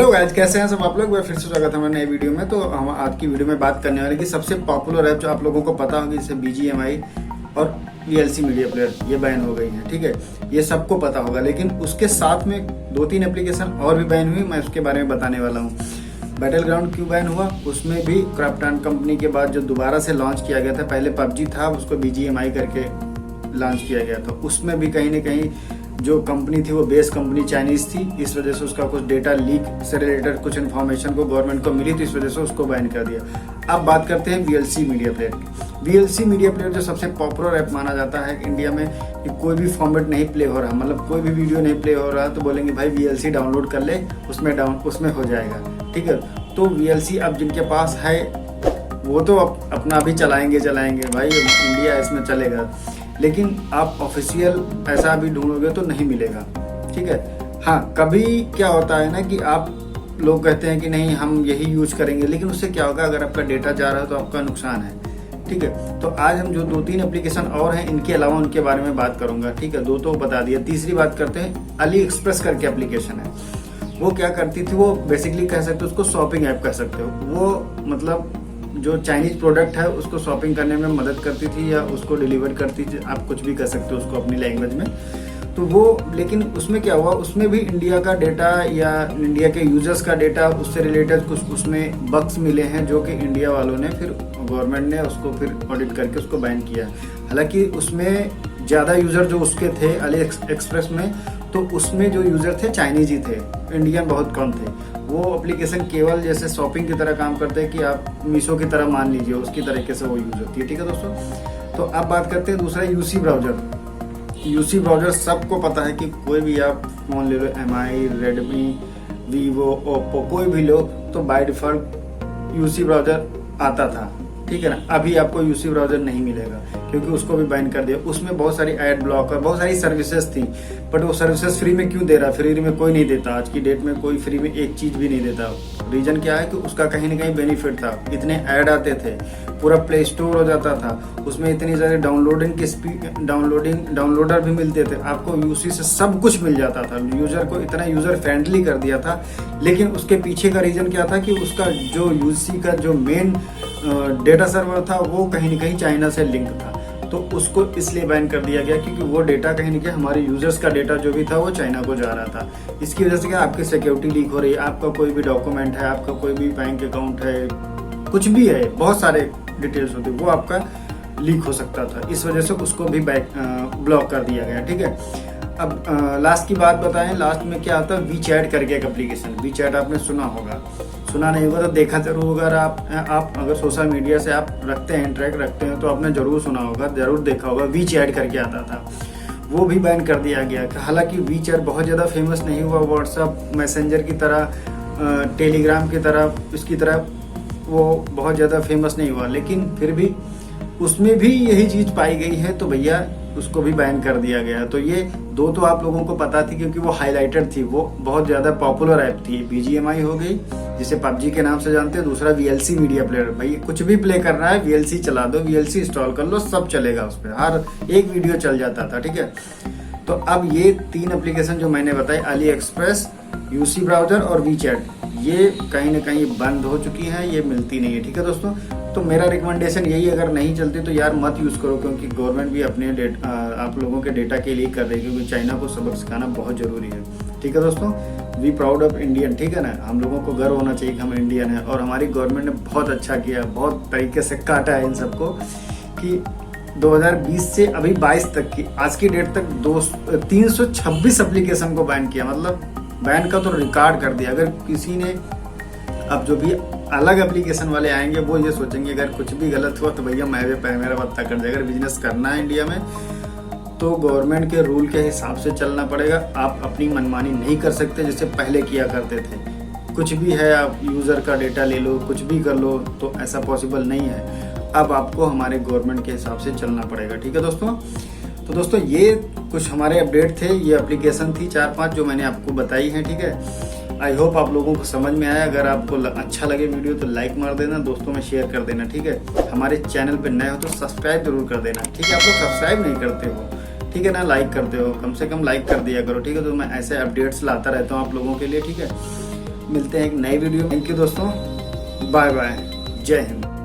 Hello guys, कैसे हैं सब आप लोग। मैं फिर से स्वागत है हमारे नए वीडियो में। तो हम आज की वीडियो में बात करने वाले कि सबसे पॉपुलर ऐप जो आप लोगों को पता होगी, जैसे BGMI और VLC मीडिया प्लेयर, ये बैन हो गई हैं। ठीक है, ये सबको पता होगा, लेकिन उसके साथ में 2-3 एप्लीकेशन और भी बैन हुई। मैं उसके बारे में बताने वाला हूँ। बैटल ग्राउंड क्यों बैन हुआ, उसमें भी क्राफ्टन कंपनी के बाद जो दोबारा से लॉन्च किया गया था, पहले PUBG था, उसको BGMI करके लॉन्च किया गया था। उसमें भी कहीं ना कहीं जो कंपनी थी वो बेस कंपनी चाइनीज थी, इस वजह से उसका कुछ डेटा लीक से रिलेटेड कुछ इन्फॉर्मेशन को गवर्नमेंट को मिली, तो इस वजह से उसको बैन कर दिया। अब बात करते हैं VLC मीडिया प्लेयर की। VLC मीडिया प्लेयर जो सबसे पॉपुलर ऐप माना जाता है इंडिया में, कि कोई भी फॉर्मेट नहीं प्ले हो रहा, मतलब कोई भी वीडियो नहीं प्ले हो रहा, तो बोलेंगे भाई VLC डाउनलोड कर ले, उसमें हो जाएगा। ठीक है, तो VLC अब जिनके पास है वो तो अपना भी चलाएंगे भाई, इंडिया इसमें चलेगा, लेकिन आप ऑफिशियल ऐसा भी ढूंढोगे तो नहीं मिलेगा। ठीक है, हाँ कभी क्या होता है ना कि आप लोग कहते हैं कि नहीं हम यही यूज करेंगे, लेकिन उससे क्या होगा, अगर आपका डेटा जा रहा है तो आपका नुकसान है। ठीक है, तो आज हम जो 2-3 एप्लीकेशन और हैं, इनके अलावा उनके बारे में बात करूंगा। ठीक है, 2 तो बता दिया। तीसरी बात करते हैं, अली एक्सप्रेस करके एप्लीकेशन है। वो क्या करती थी, वो बेसिकली कह सकते हो उसको शॉपिंग ऐप कह सकते हो। वो मतलब जो चाइनीज प्रोडक्ट है उसको शॉपिंग करने में मदद करती थी, या उसको डिलीवर करती थी, आप कुछ भी कर सकते हो उसको अपनी लैंग्वेज में। तो वो, लेकिन उसमें क्या हुआ, उसमें भी इंडिया का डेटा या इंडिया के यूजर्स का डेटा, उससे रिलेटेड कुछ उसमें बग्स मिले हैं, जो कि इंडिया वालों ने फिर गवर्नमेंट ने उसको फिर ऑडिट करके उसको बैन किया। हालांकि उसमें ज़्यादा यूज़र जो उसके थे अली एक्सप्रेस में, तो उसमें जो यूज़र थे चाइनीज ही थे, इंडियन बहुत कम थे। वो एप्लीकेशन केवल जैसे शॉपिंग की तरह काम करते हैं, कि आप मीशो की तरह मान लीजिए, उसकी तरीके से वो यूज होती है। ठीक है दोस्तों, तो अब बात करते हैं दूसरा UC ब्राउजर। UC ब्राउजर सबको पता है कि कोई भी आप फोन ले लो, MI, Redmi, Vivo, Oppo, कोई भी लो, तो बाय डिफॉल्ट UC ब्राउजर आता था। ठीक है ना, अभी आपको UC ब्राउजर नहीं मिलेगा, क्योंकि उसको भी बैन कर दिया। उसमें बहुत सारी एड ब्लॉक और बहुत सारी सर्विसेज थी, बट वो सर्विसेज फ्री में क्यों दे रहा है, फ्री में कोई नहीं देता। आज की डेट में कोई फ्री में एक चीज भी नहीं देता। रीजन क्या है कि उसका कहीं ना कहीं बेनिफिट था, इतने ऐड आते थे, पूरा प्ले स्टोर हो जाता था, उसमें इतनी सारी डाउनलोडिंग की स्पीड, डाउनलोडर भी मिलते थे, आपको UC से सब कुछ मिल जाता था। यूजर को इतना यूजर फ्रेंडली कर दिया था। लेकिन उसके पीछे का रीजन क्या था, कि उसका जो UC का जो मेन डेटा सर्वर था, वो कहीं ना कहीं चाइना से लिंक था, तो उसको इसलिए बैन कर दिया गया, क्योंकि वो डेटा कहीं ना कहीं हमारे यूजर्स का डेटा जो भी था वो चाइना को जा रहा था। इसकी वजह से क्या, आपकी सिक्योरिटी लीक हो रही है, आपका कोई भी डॉक्यूमेंट है, आपका कोई भी बैंक अकाउंट है, कुछ भी है, बहुत सारे डिटेल्स होते, वो आपका लीक हो सकता था। इस वजह से उसको भी ब्लॉक कर दिया गया। ठीक है, अब लास्ट की बात बताएं। लास्ट में क्या आता है, WeChat करके एक एप्लीकेशन। WeChat आपने सुना होगा, सुना नहीं होगा तो देखा जरूर होगा। आप अगर सोशल मीडिया से आप रखते हैं, इंटरेक्ट रखते हैं, तो आपने जरूर सुना होगा, जरूर देखा होगा। WeChat करके आता था, वो भी बैन कर दिया गया। हालांकि WeChat बहुत ज़्यादा फेमस नहीं हुआ, व्हाट्सएप मैसेंजर की तरह, टेलीग्राम की तरह, इसकी तरह वो बहुत ज़्यादा फेमस नहीं हुआ, लेकिन फिर भी उसमें भी यही चीज़ पाई गई है, तो भैया उसको भी बैन कर दिया गया। तो ये 2 तो आप लोगों को पता थी, क्योंकि वो हाईलाइटेड थी, वो बहुत ज़्यादा पॉपुलर ऐप थी। BGMI हो गई, जिसे PUBG के नाम से जानते हैं। दूसरा VLC मीडिया प्लेयर, भाई कुछ भी प्ले कर रहा है, VLC चला दो, VLC इंस्टॉल कर लो, सब चलेगा उस पर, हर एक वीडियो चल जाता था। ठीक है, तो अब ये 3 एप्लीकेशन जो मैंने बताई, अली एक्सप्रेस, UC ब्राउजर और WeChat, ये कहीं ना कहीं बंद हो चुकी हैं, ये मिलती नहीं है। ठीक है दोस्तों, तो मेरा रिकमेंडेशन यही, अगर नहीं चलती तो यार मत यूज़ करो, क्योंकि गवर्नमेंट भी अपने आप लोगों के डेटा के लिए कर रही है, क्योंकि चाइना को सबक सिखाना बहुत ज़रूरी है। ठीक है दोस्तों, वी प्राउड ऑफ इंडियन। ठीक है ना, हम लोगों को गर्व होना चाहिए कि हम इंडियन हैं, और हमारी गवर्नमेंट ने बहुत अच्छा किया, बहुत तरीके से काटा है इन सबको, कि 2020 से अभी 22 तक की, आज की डेट तक 326 एप्लीकेशन को बैन किया। मतलब बैन का तो रिकॉर्ड कर दिया। अगर किसी ने, अब जो भी अलग एप्लीकेशन वाले आएंगे, वो ये सोचेंगे अगर कुछ भी गलत हुआ तो भैया मेरा पत्ता कर जाएगा। अगर बिजनेस करना है इंडिया में, तो गवर्नमेंट के रूल के हिसाब से चलना पड़ेगा। आप अपनी मनमानी नहीं कर सकते जैसे पहले किया करते थे। कुछ भी है, आप यूज़र का डेटा ले लो, कुछ भी कर लो, तो ऐसा पॉसिबल नहीं है। अब आपको हमारे गवर्नमेंट के हिसाब से चलना पड़ेगा। ठीक है दोस्तों, तो दोस्तों ये कुछ हमारे अपडेट थे, ये एप्लीकेशन थी 4-5 जो मैंने आपको बताई हैं। ठीक है, आई होप आप लोगों को समझ में आया। अगर आपको अच्छा लगे वीडियो तो लाइक मार देना, दोस्तों में शेयर कर देना। ठीक है, हमारे चैनल पे नए हो तो सब्सक्राइब जरूर कर देना। ठीक है, आप लोग सब्सक्राइब नहीं करते हो, ठीक है ना, लाइक करते हो, कम से कम लाइक कर दिया करो। ठीक है, तो मैं ऐसे अपडेट्स लाता रहता हूँ आप लोगों के लिए। ठीक है, मिलते हैं एक नई वीडियो। थैंक यू दोस्तों, बाय बाय, जय हिंद।